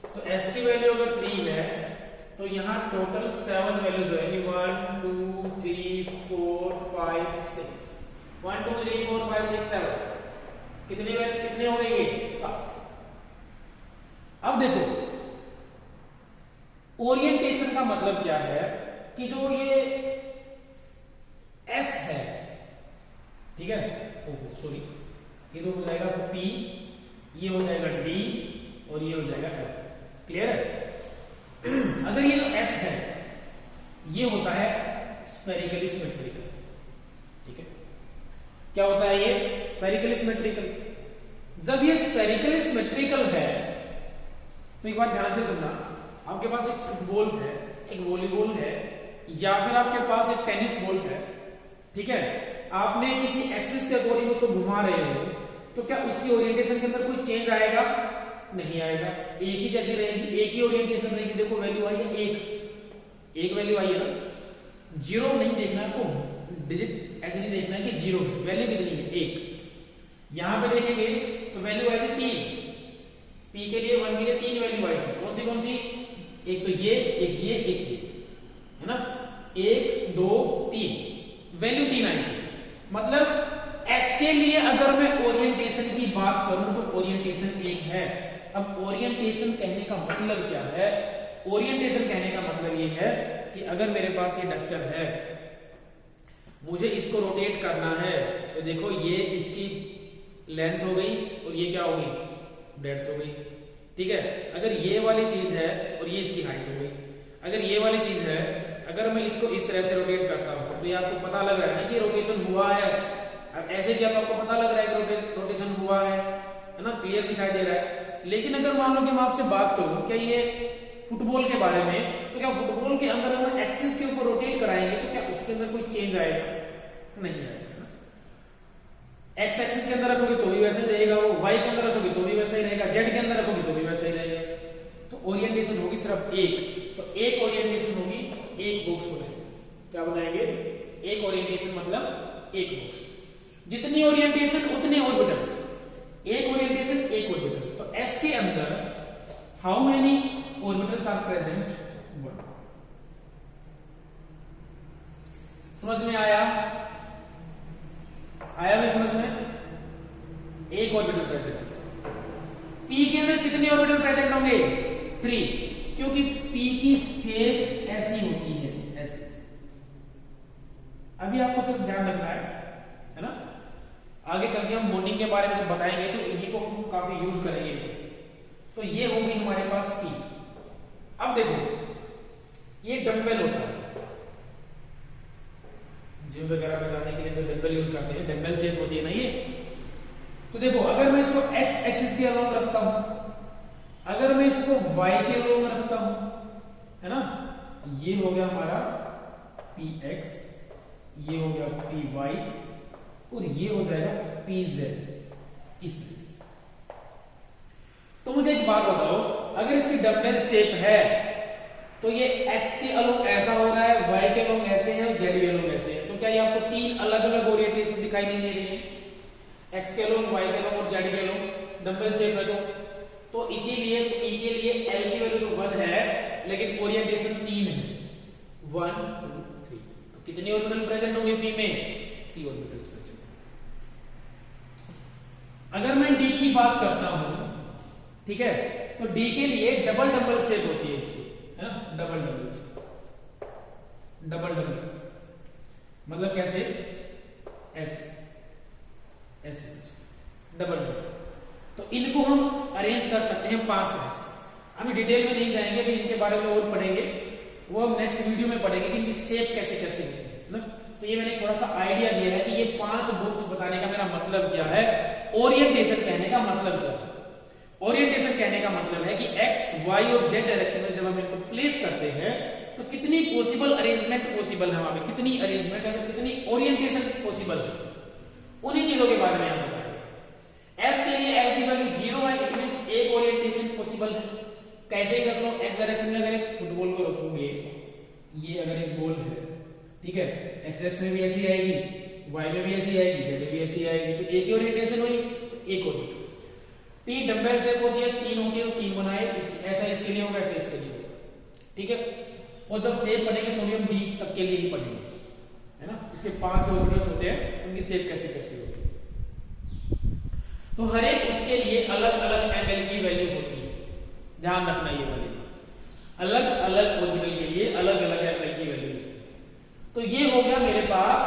तो एस की वैल्यू अगर 3 है तो यहां टोटल 7 वैल्यूज होगी, 1 2 3 4 5 6, 1 2 3 4 5 6 7। कितने हो गए ये 7। अब देखो ओरिएंटेशन का मतलब क्या है कि जो ये एस है, ठीक है, सॉरी, ये तो हो जाएगा P, ये हो जाएगा D और ये हो जाएगा F। क्लियर है? अगर ये जो S है ये होता है स्फेरिकली सिमेट्रिकल। ठीक है, क्या होता है ये स्फेरिकली सिमेट्रिकल। जब ये स्फेरिकली सिमेट्रिकल है तो एक बात ध्यान से सुनना, आपके पास एक फुटबॉल है, एक वॉलीबॉल है, या फिर आपके पास एक टेनिस बॉल है। ठीक है, आपने किसी एक्सिस के अकॉर्डिंग उसको घुमा रहे हो तो क्या उसकी ओरिएंटेशन के अंदर कोई चेंज आएगा? नहीं आएगा, एक ही जैसी रहेगी, एक ही ओरिएंटेशन रहेगी। देखो वैल्यू आई है एक वैल्यू आई है ना, 0 नहीं देखना है आपको, डिजिट ऐसे नहीं देखना है कि 0 वैल्यू कितनी है 1। यहां पे देखेंगे तो वैल्यू आई थी 3, P के लिए 1 के लिए 3 वैल्यू आई थी। कौन सी? एक तो ये, एक ये, एक ये, है ना, 1 2 3 वैल्यू 3 आई थी। मतलब S के लिए अगर मैं ओरिएंटेशन की बात करूं तो ओरिएंटेशन 1 है। अब ओरिएंटेशन कहने का मतलब क्या है? ओरिएंटेशन कहने का मतलब ये है कि अगर मेरे पास ये डस्टर है, मुझे इसको रोटेट करना है, तो देखो ये इसकी लेंथ हो गई और ये क्या हो गई ब्रेड्थ हो गई। ठीक है, अगर ये वाली चीज है और ये इसकी हाइट हो गई, अगर ये वाली चीज है, अगर मैं इसको इस तरह से रोटेट करता हूं तो ये आपको पता लग रहा है ना कि रोटेशन हुआ है। अब ऐसे भी आपको पता लग रहा है कि रोटेशन हुआ है ना, क्लियर दिखाई दे रहा है। लेकिन अगर मान लो कि मैं आपसे बात करूं क्या ये फुटबॉल के बारे में, तो क्या फुटबॉल के अंदर हम एक्सिस के ऊपर रोटेट कराएंगे तो क्या उसके अंदर कोई चेंज आएगा? नहीं आएगा। एक्स एक्सिस के अंदर रखोगे तो भी वैसे ही रहेगा, वो वाई के अंदर रखोगे तो भी वैसा ही रहेगा, जेड के अंदर रखोगे तो भी वैसा ही रहेगा। तो ओरिएंटेशन होगी सिर्फ एक, तो एक ओरिएंटेशन होगी, एक बॉक्स बनाएंगे। क्या बनाएंगे? एक ओरिएंटेशन मतलब एक बॉक्स। जितनी ओरिएंटेशन उतने ऑर्बिटल, एक ओरिएंटेशन एक ऑर्बिटल। तो एस के अंदर how many orbitals are present? 1। समझ में आया भी समझ में? एक ऑर्बिटल प्रेजेंट है। पी के अंदर कितने ऑर्बिटल प्रेजेंट होंगे? 3, क्योंकि पी की शेप ऐसी होती है, ऐसी। अभी आपको सिर्फ ध्यान रखना है ना, आगे चल के हम बॉन्डिंग के बारे में जब बताएंगे तो इन्हीं को हम काफी यूज करेंगे। तो ये होगी हमारे पास पी। अब देखो ये डंबल होता है, जिम वगैरह में जाने के लिए जो डंबल यूज करते हैं, डंबल शेप होती है ना ये। तो देखो अगर मैं इसको एक्स एक्सिस के अलोंग रखता हूं, अगर मैं इसको वाई के अलोंग रखता हूं, है ना, ये हो गया हमारा पी एक्स, ये हो गया पी वाई और ये हो जाएगा पी जेड इस तरह से। तो मुझे एक बात बताओ, अगर इसकी डबल शेप है तो ये एक्स के अलोंग ऐसा हो रहा है, वाई के अलोंग ऐसे हैं और जेड के अलोंग ऐसे हैं, तो क्या ये आपको तीन अलग अलग ओरिएंटेशन दिखाई नहीं दे रही है? एक्स के अलोंग, वाई के अलोंग और जेड के अलोंग डबल शेप है तो इसीलिए पी के लिए एल की वैल्यू तो 1 है लेकिन ओरिएंटेशन 3 है, 1 2 3। तो कितनी ऑर्बिटल प्रेजेंट होंगे पी में? 3 ऑर्बिटल्स प्रेजेंट। अगर मैं डी की बात करता हूं, ठीक है, तो डी के लिए डबल डबल शेप होती है इसकी, है ना, डबल डबल डबल डबल, मतलब कैसे? ऐसे ऐसे डबल डबल। तो इनको हम अरेंज कर सकते हैं 5 तरह से। हम डिटेल में नहीं जाएंगे, भी इनके बारे में और पढ़ेंगे, वो हम नेक्स्ट वीडियो में पढ़ेंगे कि इनकी शेप कैसे कैसे होती है ना। तो ये मैंने थोड़ा सा आइडिया दिया है कि ये 5 बुक्स बताने का मेरा मतलब क्या है, ओरिएंटेशन कहने का मतलब क्या है। ओरिएंटेशन कहने का मतलब है कि एक्स वाई और जेड डायरेक्शन में जब हम इनको प्लेस करते हैं तो कितनी पॉसिबल अरेंजमेंट पॉसिबल है, वहां पे कितनी अरेंजमेंट है, कितनी ओरिएंटेशन पॉसिबल है, उन्हीं चीजों के बारे में हम बताएंगे। एस के लिए एल की वैल्यू 0 है, इट मींस एक ओरिएंटेशन पॉसिबल है। कैसे ही कर लो, एक्स डायरेक्शन में अगर एक फुटबॉल को रखोगे, ये अगर एक बॉल है, ठीक है, एक्स डायरेक्शन में भी ऐसी आएगी, वाई में भी ऐसी आएगी, जेड में भी ऐसी आएगी, तो एक ही ओरिएंटेशन हुई, एक ओरिएंटेशन। पी डंबल शेप होती है, 3 होती है, 3 बनाए, ऐसा इसके लिए होगा, ऐसा इसके लिए होगा, ठीक है। और जब शेप पढ़ेंगे तो भी हम डी तक के लिए ही पढ़ेंगे, है ना। इसके 5 जो ऑर्बिटल्स होते हैं उनकी शेप कैसे कैसे होती है, तो हर एक उसके लिए अलग अलग एंगल की वैल्यू होती है, ध्यान रखना ये वाली, अलग अलग ऑर्बिटल के लिए अलग अलग एंगल की वैल्यू होती है। तो ये हो गया मेरे पास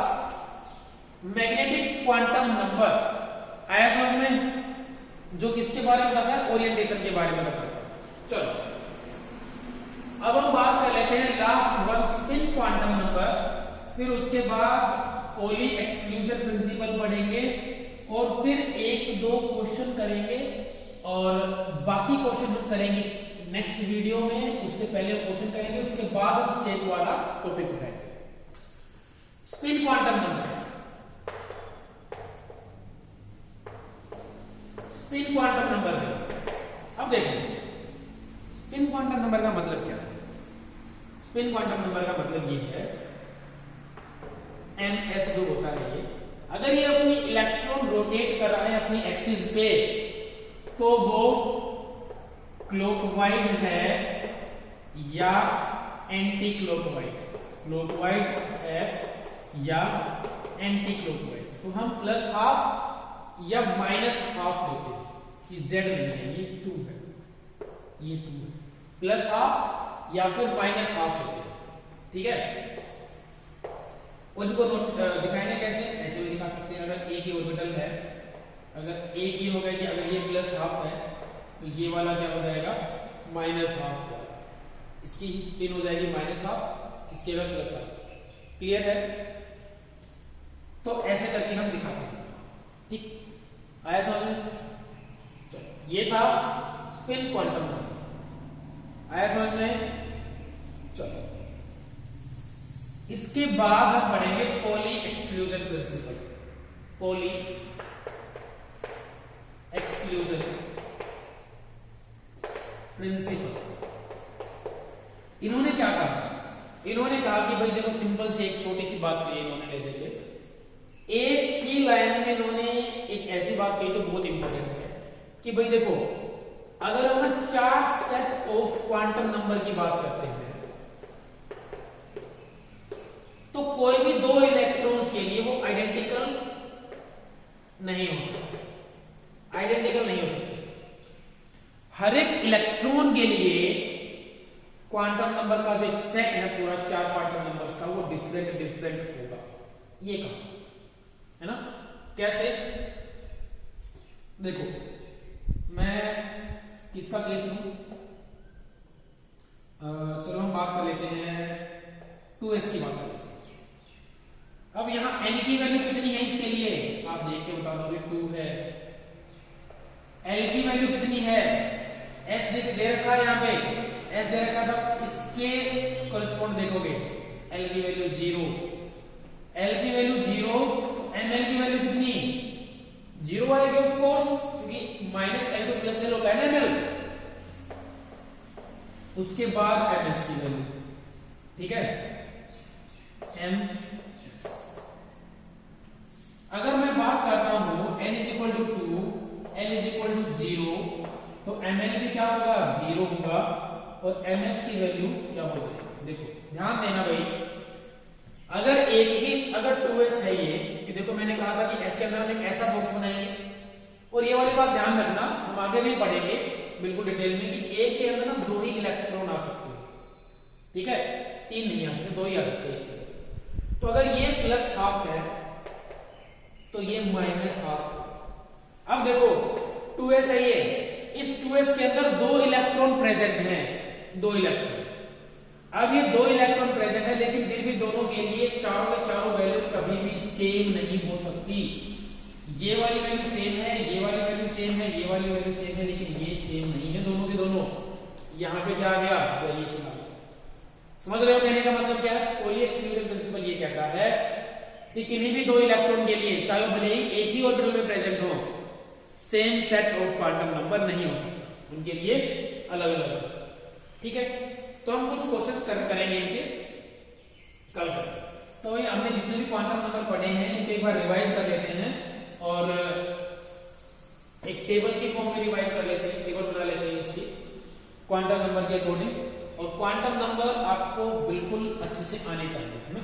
मैग्नेटिक क्वांटम नंबर, आया समझ में, जो किसके बारे में बताया? ओरिएंटेशन के बारे में बताया। चलो अब हम बात कर लेते हैं last one, spin quantum number, फिर उसके बाद पॉली एक्सक्लूजन प्रिंसिपल पढ़ेंगे और फिर 1-2 क्वेश्चन करेंगे और बाकी क्वेश्चन हम करेंगे नेक्स्ट वीडियो में। उससे पहले क्वेश्चन करेंगे, उसके बाद हम स्टेप वाला टॉपिक उठाएंगे। Spin quantum number, spin quantum number में अब देखो स्पिन क्वांटम नंबर का मतलब क्या है। स्पिन क्वांटम नंबर का मतलब ये है, ns जो होता है ये, अगर ये अपनी इलेक्ट्रॉन रोटेट कर रहा है अपनी एक्सिस पे तो वो क्लॉकवाइज है या एंटी क्लॉकवाइज, क्लॉकवाइज है या एंटी क्लॉकवाइज। तो हम +½ या -½ लेते हैं, ये z नहीं है, ये 2 है, ये 2 है, +½ या फिर -½ लेते हैं, ठीक है। उनको दिखाएंगे कैसे, ऐसे भी दिखा सकते हैं। अगर एक ही ऑर्बिटल है, अगर एक ही हो गया कि अगर ये +½ है तो ये वाला क्या हो जाएगा? -½ इसकी स्पिन हो जाएगी -½ इसके अगर +½ क्लियर है। तो ऐसे करके हम दिखाते हैं, ठीक, आया समझ में? चलो ये था स्पिन क्वांटम नंबर, आया समझ में? चलो इसके बाद हम पढ़ेंगे poly exclusion principle, poly exclusion principle. इन्होंने क्या कहा? इन्होंने कहा कि भाई देखो सिंपल से एक छोटी सी बात कही इन्होंने, ले देंगे एक ही लाइन में इन्होंने एक ऐसी बात कही जो बहुत इंपॉर्टेंट है कि भाई देखो अगर हम 4 सेट ऑफ क्वांटम नंबर की बात करते हैं तो कोई भी 2 इलेक्ट्रॉन्स के लिए वो आइडेंटिकल नहीं हो सकते, आइडेंटिकल नहीं हो सकते। हर एक इलेक्ट्रॉन के लिए क्वांटम नंबर का जो एक सेट है पूरा 4 क्वांटम नंबर्स का, वो डिफरेंट डिफरेंट होगा, ये कहा है ना। कैसे? देखो मैं किसका केस लूं, चलो हम बात कर लेते हैं 2s की बात करते हैं। अब यहां n की वैल्यू कितनी है इसके लिए, आप देख के बता दोगे 2 है। l की वैल्यू कितनी है, s दे रखा है, यहां पे s दे रखा था, इसके कॉरेस्पॉन्ड देखोगे l की वैल्यू 0, L की वैल्यू 0, ml की वैल्यू कितनी 0 आएगी ऑफ कोर्स, क्योंकि -L2 प्लस L होता है ना ml। उसके बाद ms की वैल्यू, ठीक है, ms। अगर मैं बात करता हूं n = 2, l = 0, तो ml भी क्या होगा 0 होगा और ms की वैल्यू क्या हो जाएगी। देखो ध्यान देना भाई, अगर 2s है ये, कि देखो मैंने कहा था कि s के अंदर हम एक ऐसा बॉक्स बनाएंगे, और ये वाली बात ध्यान रखना, हम आगे भी पढ़ेंगे बिल्कुल डिटेल में, कि एक के अंदर ना 2 ही इलेक्ट्रॉन आ सकते हैं, ठीक है, 3 नहीं आ सकते, 2 ही आ सकते हैं। तो अगर ये +½ है तो ये -½ अब देखो 2s है ये, इस 2s के अंदर 2 इलेक्ट्रॉन प्रेजेंट हैं, 2 इलेक्ट्रॉन। अब ये 2 इलेक्ट्रॉन प्रेजेंट है, लेकिन फिर भी दोनों के लिए चारों के चारों वैल्यू कभी भी सेम नहीं हो सकती। ये वाली वैल्यू सेम है, ये वाली वैल्यू सेम है, ये वाली वैल्यू सेम है, लेकिन ये सेम नहीं है दोनों के दोनों। यहां पे क्या आ गया, वेरिएशन आ गया। समझ रहे हो कहने का मतलब क्या है? कोली एक्सक्लूजन प्रिंसिपल ये कहता है कि किन्हीं भी 2 इलेक्ट्रॉन के लिए, चाहे वो भले ही एक ही ऑर्बिटल में प्रेजेंट हो, same set of quantum number नहीं हो सकता, उनके लिए अलग अलग, ठीक है। तो हम कुछ क्वेश्चंस करेंगे इनके कल करेंगे। तो ये हमने जितने भी क्वांटम नंबर पढ़े हैं इनको एक बार रिवाइज कर लेते हैं, और एक टेबल की फॉर्म में रिवाइज कर लेते हैं, टेबल बना लेते हैं इसकी क्वांटम नंबर के अकॉर्डिंग। और क्वांटम नंबर आपको बिल्कुल अच्छे से आने चाहिए, है ना।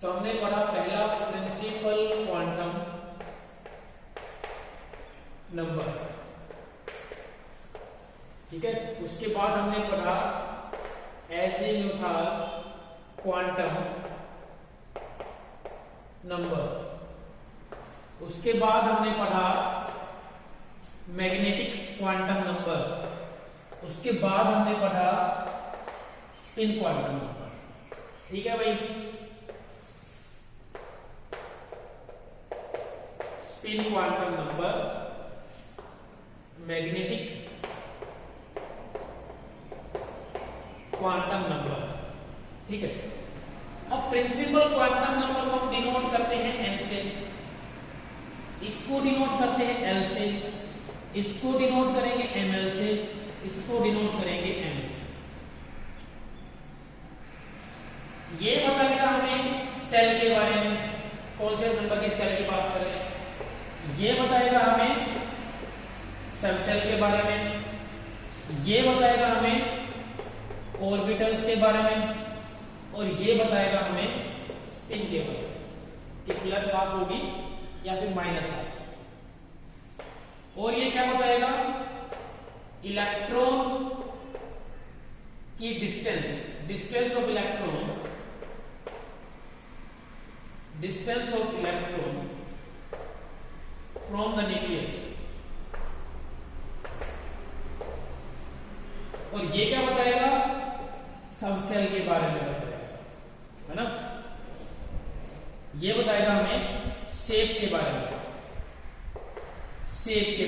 तो हमने पढ़ा पहला प्रिंसिपल क्वांटम नंबर, ठीक है। उसके बाद हमने पढ़ा एजीम्यूथल क्वांटम नंबर, उसके बाद हमने पढ़ा मैग्नेटिक क्वांटम नंबर, उसके बाद हमने पढ़ा स्पिन क्वांटम नंबर, ठीक है भाई। Spin quantum number, magnetic quantum number, ठीक है। अब प्रिंसिपल क्वांटम नंबर को हम डिनोट करते हैं n से, इसको डिनोट करते हैं l से, इसको डिनोट करेंगे ml से, इसको डिनोट करेंगे m से। ये बताएगा हमें सेल के बारे में, कौन से नंबर के सेल की बात कर रहे हैं, ये बताएगा हमें सब सेल के बारे में, ये बताएगा हमें ऑर्बिटल्स के बारे में, और ये बताएगा हमें स्पिन के बारे में कि +½ होगी या फिर -½ और ये क्या बताएगा इलेक्ट्रॉन की distance of electron from the nucleus, और ये क्या बताएगा सब सेल के बारे में बताएगा, है ना। ये बताएगा हमें शेप के बारे में,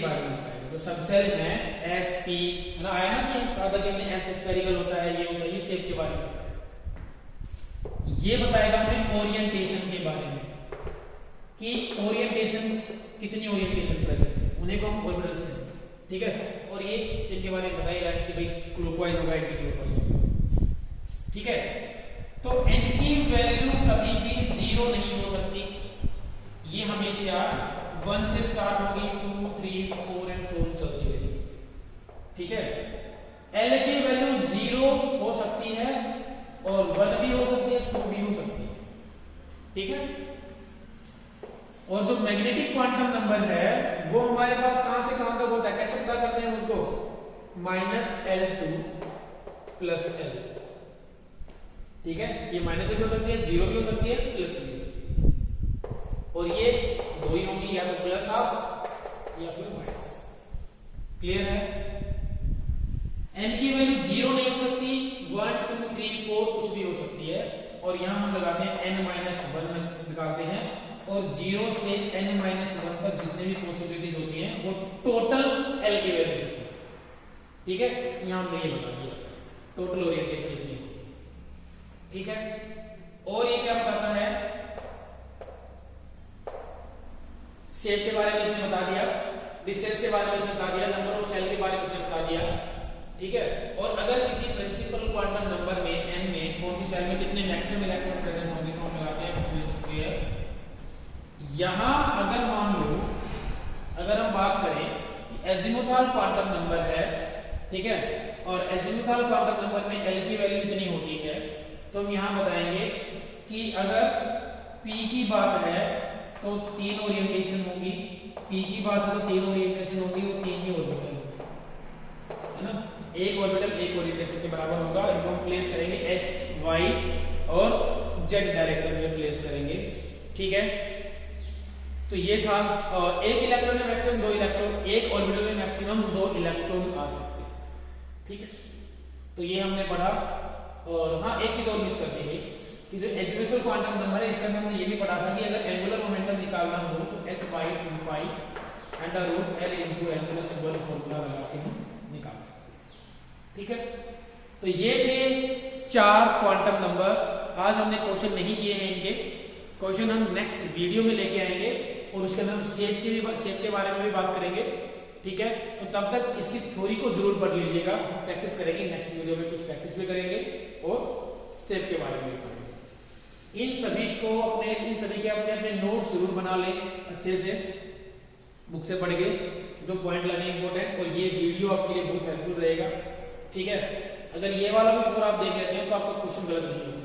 बताएगा। जो सब सेल है SP, है ना, आया ना कि कहा था कि S स्फेरिकल होता है, ये होता है, ये शेप के बारे में बताएगा। ये बताएगा हमें ओरिएंटेशन के बारे में कि ओरिएंटेशन कितनी ओरिएंटेशन प्रेजेंट है, उन्हें को हम ऑर्बिटल्स कहते हैं, ठीक है। और ये इनके बारे में बताया है कि भाई क्लॉकवाइज होगा, एंटी क्लॉकवाइज होगा, ठीक है। तो n की वैल्यू कभी भी 0 नहीं हो सकती, ये हमेशा 1 से स्टार्ट होगी, 2, 3, 4 एंड सो ऑन चलती रहेगी, ठीक है। L की वैल्यू 0 हो सकती है और 1 भी हो सकती है, 2 भी हो सकती है, ठीक है। और जो मैग्नेटिक क्वांटम नंबर है वो हमारे पास कहां से कहां तक होता है, कैसे पता करते हैं उसको, -L2 + L, ठीक है। ये माइनस भी हो सकती है, 0 भी हो सकती है, प्लस भी हो सकती है, और ये 2 ही होंगी, या तो +½ या फिर -। क्लियर है। n की वैल्यू 0 नहीं हो सकती, 1, 2, 3, 4 कुछ भी हो सकती है, और यहां हम लगाते हैं n-1 निकालते हैं, और 0 से n-1 तक जितने भी पॉसिबिलिटीज होती हैं वो टोटल L की वैल्यू होती है, ठीक है। यहां हमने ये बता दिया टोटल ओरिएंटेशन कितनी होती है, ठीक है। और ये क्या बताता है शेप के बारे में इसने बता दिया, डिस्टेंस के बारे में इसने बता दिया, नंबर ऑफ सेल के बारे में इसने बता दिया, ठीक है। और अगर किसी प्रिंसिपल क्वांटम नंबर में n में कौन सी सेल में कितने मैक्सिमम इलेक्ट्रॉन प्रेजेंट होंगे तो हम लगाते हैं यहां। अगर मान लो अगर हम बात करें कि एजिमुथाल क्वांटम नंबर है, ठीक है, और एजिमुथाल क्वांटम नंबर में L की वैल्यू इतनी होती है, तो हम यहां बताएंगे कि अगर P की बात है तो 3 ओरिएंटेशन होगी, P की बात है तो 3 ओरिएंटेशन होगी, वो 3 ही ऑर्बिटल है ना, एक ऑर्बिटल एक ओरिएंटेशन के बराबर होगा। इनको हम प्लेस करेंगे x, y और z डायरेक्शन में प्लेस करेंगे, ठीक है। तो ये था एक इलेक्ट्रॉन में मैक्सिमम 2 इलेक्ट्रॉन, एक ऑर्बिटल में मैक्सिमम 2 इलेक्ट्रॉन आ सकते हैं, ठीक है। तो ये हमने पढ़ा। और हाँ, एक चीज और मिस कर दी गई कि जो एजिमुथल क्वांटम नंबर है इसका हमने ये भी पढ़ा था कि अगर एंगुलर मोमेंटम निकालना हो तो h by 2 pi under root l into l plus 1 formula लगा के हम निकाल सकते हैं, ठीक है। तो ये थे 4 क्वांटम नंबर। आज हमने क्वेश्चन नहीं किए हैं, इनके क्वेश्चन हम नेक्स्ट वीडियो में लेके आएंगे और उसके अंदर हम शेप के बारे में भी बात करेंगे, ठीक है। तो तब तक इसकी थ्योरी को जरूर पढ़ लीजिएगा, प्रैक्टिस करेंगे, नेक्स्ट वीडियो में कुछ प्रैक्टिस भी करेंगे और शेप के बारे में भी पढ़ेंगे। इन सभी के अपने अपने नोट्स जरूर बना लें अच्छे से, बुक से पढ़ के जो पॉइंट लगे इंपॉर्टेंट, और ये वीडियो आपके लिए बहुत हेल्पफुल रहेगा, ठीक है। अगर ये वाला भी पूरा आप देख लेते हैं तो आपका क्वेश्चन गलत नहीं होगा,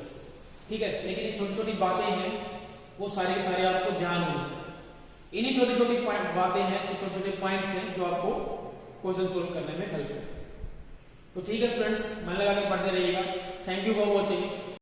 ठीक है। लेकिन ये छोटी छोटी बातें हैं, वो सारे के सारे आपको ध्यान होने चाहिए। इन्हीं छोटी छोटी बातें हैं, छोटे छोटे पॉइंट्स हैं जो आपको क्वेश्चन सोल्व करने में हेल्प करेंगे। तो ठीक है स्टूडेंट्स, मन लगा के पढ़ते रहिएगा। Thank you for watching.